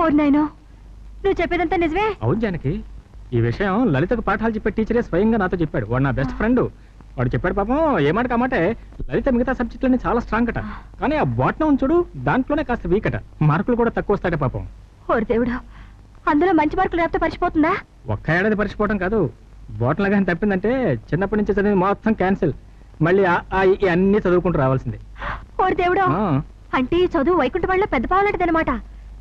ఓర్నాయనో, నువ్వు చెప్పేదంతా నిజమే? అవును జానకి, ఈ విషయం లలితకు పాఠాలు చెప్పే టీచరే స్వయంగా నాతో చెప్పాడు. వాడు నా బెస్ట్ ఫ్రెండ్. వాడు చెప్పాడు పాపం, ఏమాట కామాటే లలిత మిగతా సబ్జెక్టులన్నీ చాలా స్ట్రాంగ్ అట, కానీ ఆ బాట్నం చూడు దాంట్లోనే కాస్త వీక్ అట. మార్కులు కూడా తక్కువ వస్తాయట పాపం. ఓరి దేవుడు, అందులో మంచి మార్కులు లేకపోతే పరిచిపోతుందా? ఒక్క ఏడాది పరిచిపోవడం కాదు, బాటలు కానీ తప్పిందంటే చిన్నప్పటి నుంచి చదివి మొత్తం క్యాన్సిల్. మళ్ళీ అన్ని చదువుకుంటూ రావాల్సిందే. ఓరి దేవుడు, అంటే ఈ చదువు వైకుంఠవాళ్ళలో పెద్ద పావులంటదనమాట.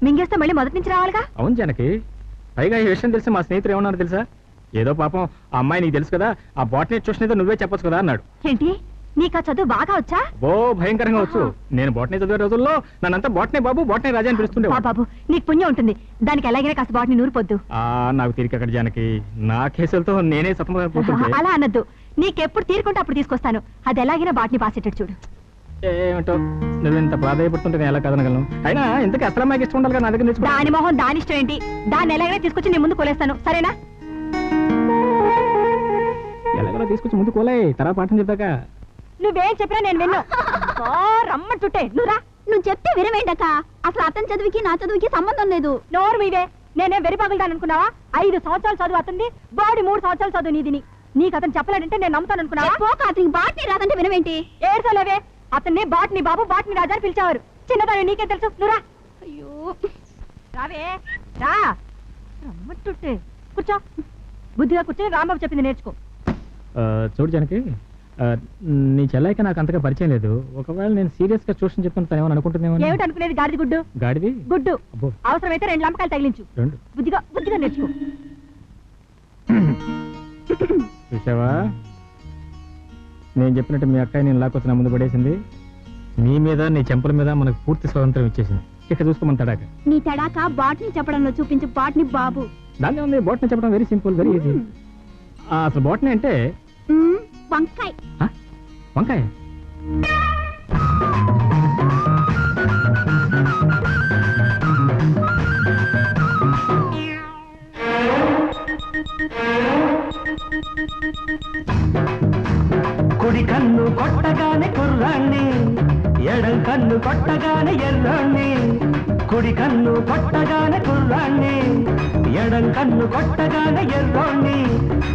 మింగేస్తే మళ్ళీ మొదటి నుంచి రావాలిగా? అవును జానకి, పైగా ఈ విషయం తెలిసి మా స్నేహితులు ఏమన్నారు తెలుసా? ఏదో పాపం ఆ అమ్మాయి నీకు తెలుసు కదా, ఆ బాటనీ ట్యూషన్ ఏదో నువ్వే చెప్పొచ్చు కదా అన్నాడు. ఏంటి, నీకు ఆ చదువు బాగా వచ్చా? ఓ భయంకరంగా వచ్చు. నేను బాటనీ చదివే రోజుల్లో నన్నంతా బాటనీ బాబు, బాటనీ రాజా అని పిలుస్తుండే. బాబు, నీకు పుణ్యం ఉంటుంది, దానికి ఎలాగైనా కాస్త బాటనీ నూరిపోద్దు. నాకు తీరికక్కడ జానకి, నా కేసులతో నేనే సతమతమైపోతుంటే. అలా అనద్దు, నీకెప్పుడు తీరుకుంటే అప్పుడు తీసుకొస్తాను. అది ఎలాగైనా బాటనీ పాసేటట్టు చూడు. ఏమిటో నువ్వు ఇంత ప్రాధాయపడుతుంటే నేను ఎలా కదనగలను? అయినా ఇంతకీ అసలు అమ్మాయికి ఇష్టం ఉండాలి కదా, నా దగ్గర నేర్చుకో. దాని మొహం దాని ఇష్టం ఏంటి? దాన్ని ఎలాగైనా తీసుకొచ్చి నీ ముందు కోలేస్తాను, సరేనా? ఎలాగైనా తీసుకొచ్చి ముందు కోలే, తర్వాత పాఠం చెప్పాక. నువ్వేం చెప్పినా నేను విన్ను. రమ్మ చుట్టే నువ్వురా. నువ్వు చెప్తే వినవేంటక్క, అసలు అతని చదువుకి నా చదువుకి సంబంధం లేదు. నోరు మీదే, నేనేం వెరిపగలుదాను అనుకున్నావా? 5 సంవత్సరాలు చదువు అతంది, బాడీ 3 సంవత్సరాలు చదువు నీదిని. నీకు అతను చెప్పలేదంటే నేను నమ్ముతాను అనుకున్నావా? అతనికి బాటనీ రాదంటే వినవేంటి? ఏడ్చలేవే, అతన్ని బాటనీ బాబు, బాటనీ రాజా అని పిలిచేవారు. చిన్నదాన్ని నీకేం తెలుసు? నువ్వురా. అయ్యో రావే, రా. రమ్మంటుంటే కూర్చో. బుద్ధిగా కూర్చొని రాంబాబు చెప్పింది నేర్చుకో. చూడు జానకి, నీ చెల్లైకి నాకు అంతగా పరిచయం లేదు. ఒకవేళ నేను సీరియస్ గా ట్యూషన్ చెప్తాను తను ఏమని అనుకుంటుందేమో. ఏమిటి అనుకునేది? గాడిది గుడ్డు. గాడిది గుడ్డు. అబ్బో. అవసరమైతే 2 లంపకాయలు తగిలించు. బుద్ధిగా బుద్ధిగా నేర్చుకో. చూసావా, నేను చెప్పినట్టు మీ అక్కయ్య నేను లాక్కొచ్చిన ముందు పడేసింది. నీ మీద నీ చెంపల మీద మనకు పూర్తి స్వాతంత్రం ఇచ్చేసింది. ఇక చూసుకోమని తడాక. నీ తడాక బాటనీ చెప్పడంలో చూపించు బాటనీ బాబు. దాన్ని ఉంది, బాటనీ చెప్పడం వెరీ సింపుల్, వెరీ ఈజీ. అసలు బాటనీ అంటే వంకాయ. వంకాయ? కుడి కన్ను కొట్టగానే కుర్రాన్ని, ఎడం కన్ను కొట్టగానే ఎర్రాన్ని. కుడి కన్ను కొట్టగానే కుర్రాన్ని, ఎడం కన్ను కొట్టగానే ఎర్రోణ్ణి.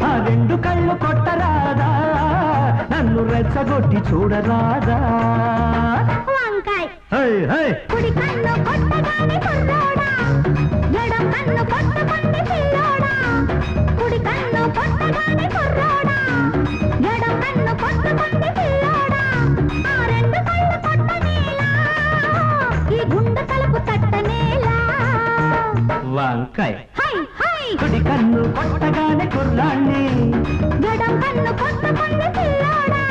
ఆ 2 కళ్ళు కొట్టరాదా, నన్ను రెచ్చగొట్టి చూడరాదా? వంకాయ. కుడి కన్ను కొట్టగానే కుర్రోడా, ఎడం కన్ను కొట్టగానే పిల్లోడా. కుడి కన్ను కొట్టగానే కుర్రోడా, ఎడం కన్ను కొట్టగానే పిల్లోడా. ఆ 2 కళ్ళు కొట్టనేలా, ఈ గుండె తలుపు తట్టనేలా. వంకాయ. కుడి కన్ను కొట్టగానే కుర్రాన్ని, ఎడం కన్ను కొట్టగానే పిల్లోడా.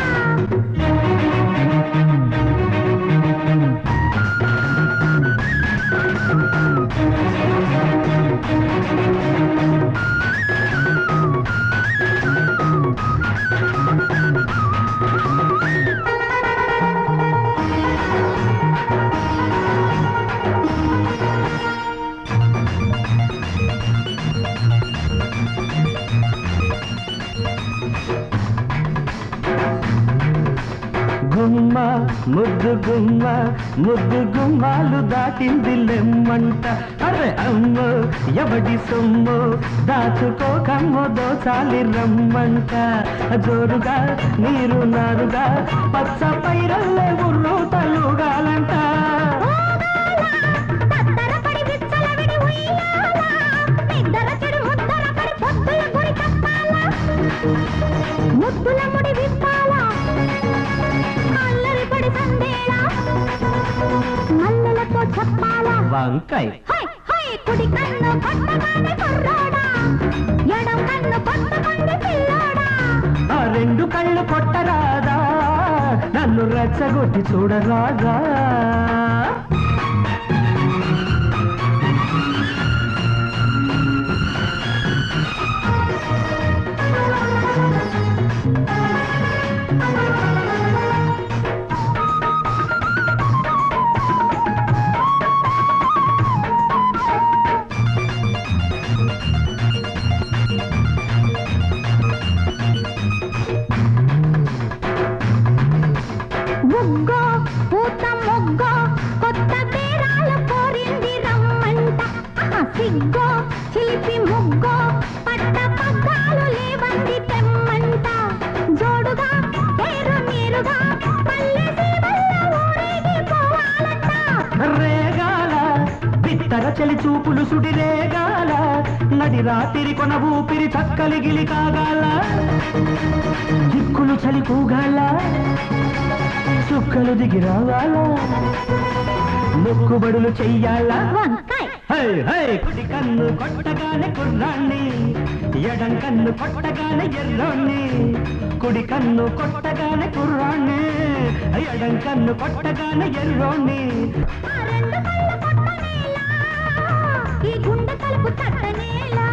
గుమ్మ ముద్దు గుమ్మ, ముద్దు గుమ్మాలు దాటింది లెమ్మంట. అరే అమ్మ ఎవడి సొమ్ము, దాచుకోకమ్మ దోచాలి రమ్మంట. జోరుగా నీరు నారుగా పచ్చ పైరల్లే ఉర్రు తలుగాలంట. ముద్దుల ముడి విప్పాలా, అల్లరి పడి సందేలా, మల్లెలతో చెప్పాలా. వంకాయ. కుడి కన్ను కొట్టగానే కుర్రోడా, ఎడం కన్ను కొట్టగానే పిల్లోడా. ఆ 2 కళ్ళు కొట్టరాదా, నన్ను రెచ్చగొట్టి చూడరాదా? ముగ్గో పూత ముగ్గో కొత్త సిగ్గో చిలిపి ముగ్గో పట్ట పగ్గాలు లేవంది తెమ్మంట జోడుగా ఏరు నీరుగా పల్లె సీమల్ల ఊరేగిపోవాలంట రేగాల బిత్తర చలి చూపులు సుడి రేగాల నడి రాత్రి కొన ఊపిరి చక్కలిగిలి కాగాల దిక్కులు చలి కూగాల చుక్కలు దిగి రావాల మొక్కుబడులు చెయ్యాలా వంకాయ్ హై హై కుడి కన్ను కొట్టగానే కుర్రాన్ని ఎడం కన్ను కొట్టగానే ఎర్రోన్ని కుడి కన్ను కొట్టగానే కుర్రాన్ని ఎడం కన్ను కొట్టగానే ఎర్రోన్ని ఆ రెండు కళ్ళు కొట్టనేలా ఈ గుండె కలుపు తట్టనేలా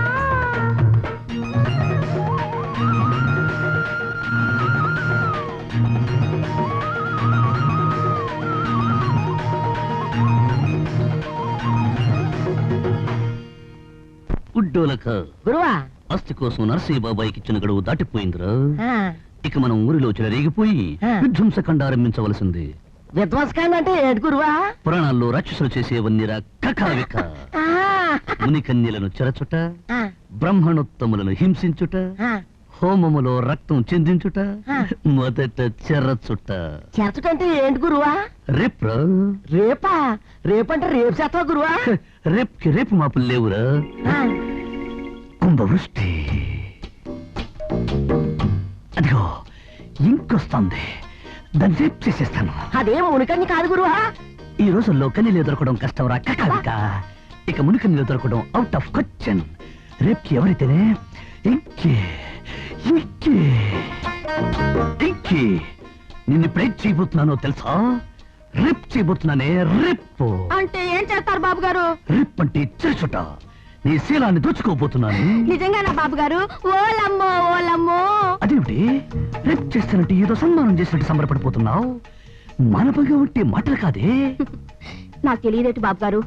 ఉడ్డోలక గురువా ఆస్తి కోసం నరసింహ బాబాయికి ఇచ్చిన గడువు దాటిపోయిందిరా ఆ, ఇక మనం ఊరిలో చెలరేగిపోయి ఆ. విధ్వంసకండ ఆరంభించవలసింది విధ్వంసకాండ అంటే ఏంటి గురువా పురాణాల్లో రాక్షసులు చేసేవన్నీరా కకావిక ఆ, మునికన్యలను చెరచుట ఆ, బ్రహ్మణోత్తములను హింసించుట ఆ. హోమములో రక్తం చిందించుట ఆ. మొదట చెరచుట చేర్చుటంటే ఏంటి గురువా రేప్రా రేపా రేపంటే రేపు చేస్తావా గురువా రేపుకి రేపు మాపులు లేవురా ఆ, కుంభవృష్టి అదిగో ఇంకొస్తుంది దాన్ని రేపు చేసేస్తాను అదేం మునికన్ని కాదు గురువా ఈ రోజుల్లో కన్నీళ్ళు దొరకడం కష్టం రా కకావిక ఇక మునికన్నీళ్ళు దొరకడం అవుట్ ఆఫ్ క్వశ్చన్ రేపుకి ఎవరైతేనే ఇంకే ఇంకే ఇంకే నిన్ను ఇప్పుడు ఏం చేయబోతున్నానో తెలుసా రిప్ చేయబోతున్నానే రిప్ అంటే ఏం చేస్తారు బాబు గారు రిప్ అంటే చెరచుట నీ శీలాన్ని దోచుకోబోతున్నాను నిజంగానా బాబు గారు ఓలమ్మో ఓలమ్మో అదేమిటి రేప్ చేస్తానంటే ఏదో సన్మానం చేసినట్టు సంబరపడిపోతున్నావు మానవంగా ఉంటే మాటలు కాదే నాకు తెలియదేటి బాబు గారు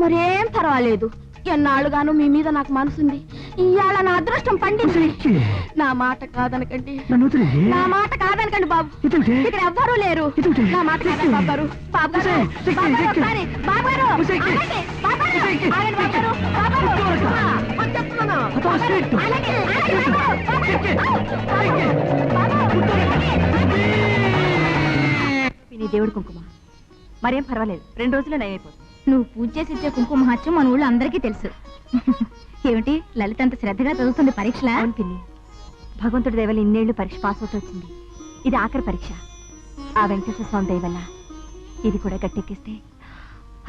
మరేం పర్వాలేదు ఎన్నాళ్ళుగాను మీ మీద నాకు మనసుంది ఇవాళ నా అదృష్టం పండింది ఇంకే, నా మాట కాదనకండి నన్ను వదిలేయ్. నా మాట కాదనకండి బాబు ఇదేమిటి? ఇక్కడ ఎవ్వరూ లేరు ఇదేమిటి? నా మాట కాదండి బాబు గారు బాబు గారు ఉసేయ్, బాబు గారు, ఎక్కి. ఒకసారి. బాబు గారు, ఉసేయ్, ఎక్కి. ఆగండి. బాబు గారు, ఎక్కి. ఆగండి బాబు గారు. బాబు గారు. వచ్చేస్తున్నాను. అతో స్ట్రైట్. ఆగండి, ఆగండి బాబు. బాబు ఎక్కి. బాబు. నీ దేవుడి కుంకుమ మరేం పర్వాలేదు 2 రోజుల్లో నయమైపోతుంది. నువ్వు పూజ చేసి ఇచ్చే కుంకుమ మహత్యం మన ఊళ్ళో అందరికీ తెలుసు ఏమిటి లలిత అంత శ్రద్ధగా చదువుతుంది పరీక్షలా అవును పిన్ని, భగవంతుడి దయ వల్ల ఇన్నేళ్లు పరీక్ష పాస్ అవుతూ వచ్చింది. ఇది ఆఖరి పరీక్ష. ఆ వెంకటేశ్వర స్వామి దయ వల్ల ఇది కూడా గట్టెక్కిస్తే.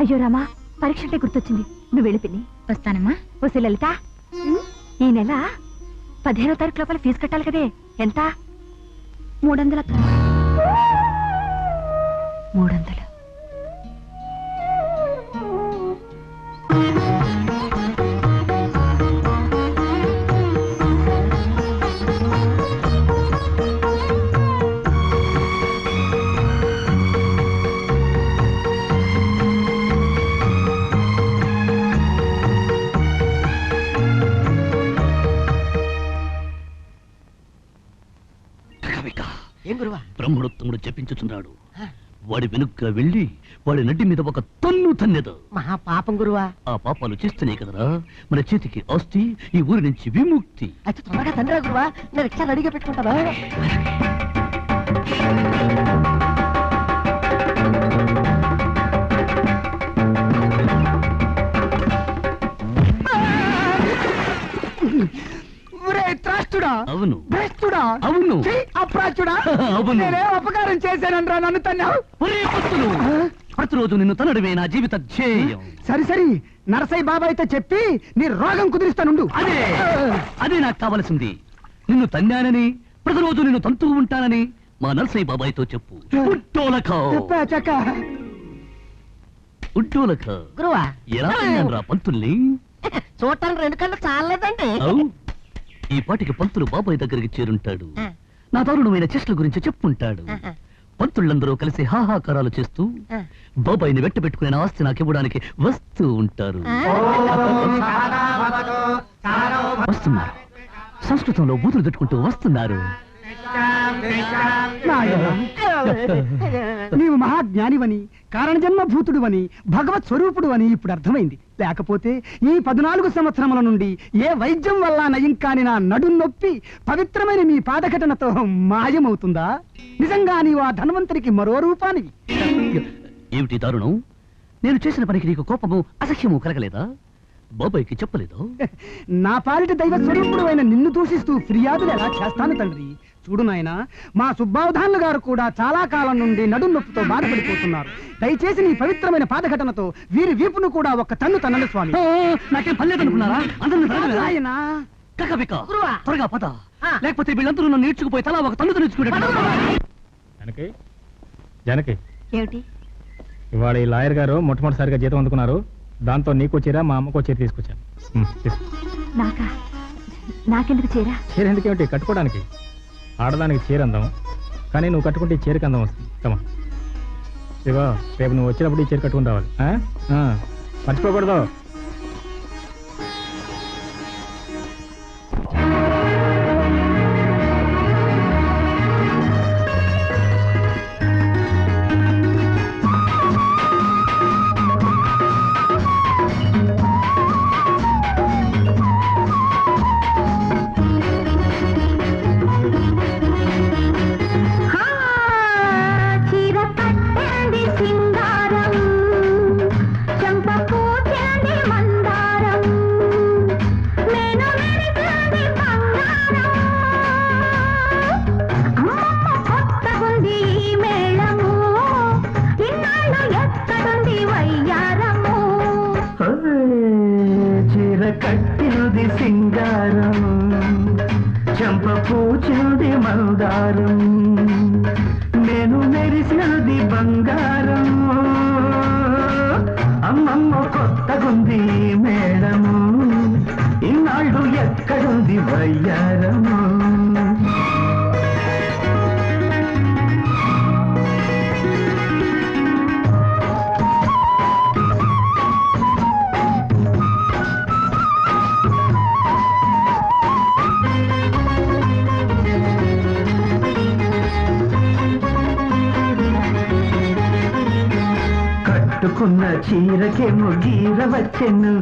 అయ్యో రామా, పరీక్ష అంటే గుర్తొచ్చింది. నువ్వు వెళ్ళి పిన్ని. వస్తానమ్మా ఓసే లలిత, ఈ నెల 15వ తారీఖు లోపల ఫీజు కట్టాలి కదే. ఎంత? 300 300. కకావిక ఏం గురువా బ్రహ్మణోత్తముడు చెప్పించుచున్నాడు వాడి వెనుక వెళ్ళి వాడి నడ్డి మీద ఒక తన్ను తన్నెదు మహా పాపం గురువా ఆ పాపాలు చేస్తేనే కదరా మన చేతికి ఆస్తి, ఈ ఊరి నుంచి విముక్తి. అయితే త్వరగా తండ్రి గురువా నేను రిక్షా రెడీగా పెట్టుకుంటాను త్రాస్తుడా అవును భ్రష్టుడా అవును అప్రాచుడా అవును. నేనే అపకారం చేశానరా నన్ను తన్నావు ఒరే భక్తులు, ప్రతిరోజు నిన్ను తనడమే నా జీవిత ధ్యేయం. సరి సరి నరసయ్య బాబాయ్తో చెప్పి నీ రోగం కుదిరిస్తానుండు అదే అదే నాకు కావలసింది. నిన్ను తన్నానని, ప్రతిరోజు నిన్ను తంతూ ఉంటానని మా నరసయ్య బాబాయ్తో చెప్పు. ఉట్టోలక చెప్పా చక్క ఉట్టోలక గురువా ఎలా తన్నానురా పంతుల్ని? చూడటానికి 2 కళ్ళు చాలలేదండి అవు, ఈ పాటికి పంతులు బాబాయ్ దగ్గరికి చేరుంటాడు. ఆ. నా దారుణమైన చేష్టల గురించి చెప్పుంటాడు. ఆహా. పంతుళ్ళందరూ కలిసి హాహాకారాలు చేస్తూ ఆ. బాబాయిని వెంట పెట్టుకునే నా ఆస్తి నాకివ్వడానికి వస్తూ ఉంటారు. ఆ. వస్తున్నారు, సంస్కృతంలో బూతులు తిట్టుకుంటూ వస్తున్నారు. నాయనా నీవు మహాజ్ఞానివని కారణజన్మభూతుడువని భగవత్ స్వరూపుడు అని ఇప్పుడు అర్థమైంది. లేకపోతే ఈ 14 సంవత్సరముల నుండి ఏ వైద్యం వల్ల నయం కాని నా నడుం నొప్పి పవిత్రమైన మీ పాదఘటనతో మాయమవుతుందా? నిజంగా నీవు ఆ ధన్వంతరికి మరో రూపానివి. ఏమిటి దారుణం? నేను చేసిన పనికి నీకు కోపము అసహ్యము కలగలేదా? బాబాయ్కి చెప్పలేదు? నా పాలిట దైవ స్వరూపుడు అయిన నిన్ను దూషిస్తూ ఫిర్యాదులు ఎలా చేస్తాను తండ్రి? చూడు నాయనా, మా సుబ్బావధాన్లు గారు కూడా చాలా కాలం నుండి నడుం నొప్పితో బాధపడిపోతున్నారు. దయచేసి నీ పవిత్రమైన పాదఘటనతో వీరి వీపును కూడా ఒక తన్ను తన్నలు స్వామి. నాకేం పర్లేదనుకున్నారా? నాయనా, త్వరగా పద, లేకపోతే వీళ్ళందరూ నన్ను నేర్చుకుపోయి తలా ఒక తన్ను నేర్చుకుంటారు. జానకి, జానకి, ఏమిటి? ఇవాళ ఈ లాయర్ గారు మొట్టమొదటిసారిగా జీతం అందుకున్నారు. దాంతో నీకు చీర, మా అమ్మకో చీర తీసుకొచ్చాను. నాకా? నాకెందుకు చీర? చీర ఎందుకేమిటి? కట్టుకోవడానికి. ఆడదానికి చీర అందం, కానీ నువ్వు కట్టుకుంటే ఈ చీరకి అందం వస్తుంది. కమా శివ, రేపు నువ్వు వచ్చినప్పుడు ఈ చీర కట్టుకుని రావాలి. మర్చిపోకూడదు. కట్టినది సింగారం, చంప పూచినది మందారం, నేను మెరిసినది బంగారం, అమ్మమ్మ కొత్తగుంది మేడము, ఇన్నాళ్ళు ఎక్కడుంది వయ్యారము. కట్టుకున్న చీరకేమో గీర వచ్చెను,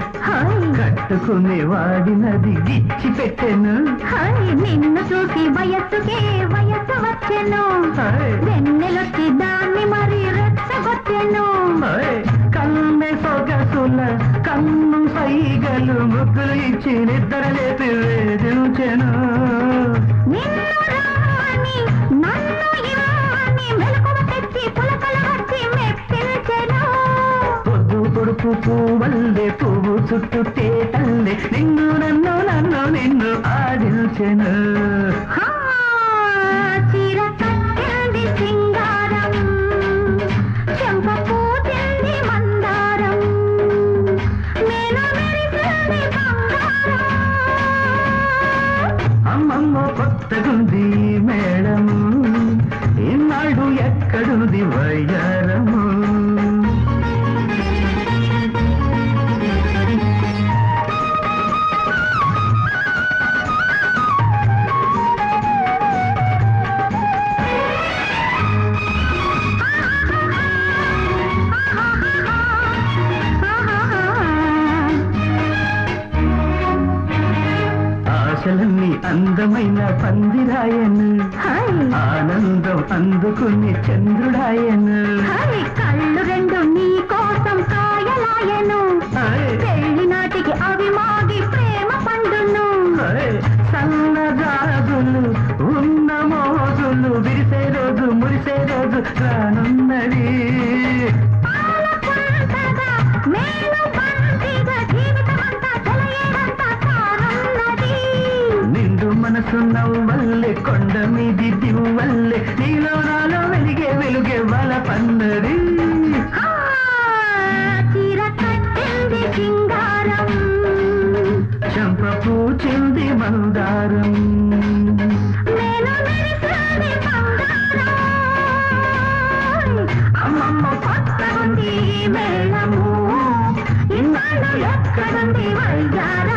కట్టుకునే వాడినది గిచ్చి పెట్టెను. నిన్ను చూసి వయస్సుకే వయస్సు వచ్చెను, వెన్నెలొచ్చి దాన్ని మరి రెచ్చగొచ్చెను. కన్నె సొగసుల కన్ను సైగలు ముగ్గులు ఇచ్చి నిద్రలేపి వేధించెను. నిన్ను రాని నన్ను ఇవాని మెలకువ తెచ్చి పులకలు వచ్చి మెప్పించెను. పొద్దు పొడుపు పువ్వల్లే పువ్వు చుట్టూ తేటల్లే నిన్ను నన్ను నన్ను నిన్ను ఆడించెను. చీర కట్టింది సింగారం, చెంప పూచింది మందారం, నేను మెరిసింది బంగారం. అమ్మమ్మ కొత్తగుంది మేడము, ఇన్నాళ్ళు ఎక్కడుంది వయ్యారము. ఆశలన్నీ అందమైన పందిరాయను, ఆనందం అందుకుని చంద్రుడాయను. కళ్ళు రెండు నీ కోసం కాయలాయను, పెళ్లి నాటికి అవి మాగి ప్రేమ పండును. సన్నజాజులు ఉన్న మోజులు విరిసే రోజు మురిసే రోజు రానున్నది. నిండు మనసు నవ్వల్లే కొండ మీది దివ్వల్లే, నీలో నాలో వెలిగే వెలుగే వల పన్నది. చీర కట్టింది సింగారం, చంప పూచింది మందారం, నేను మెరిసింది బంగారం. అమ్మమ్మ కొత్తగుంది మేళము, ఇన్నాళ్ళు ఎక్కడుంది వయ్యారం.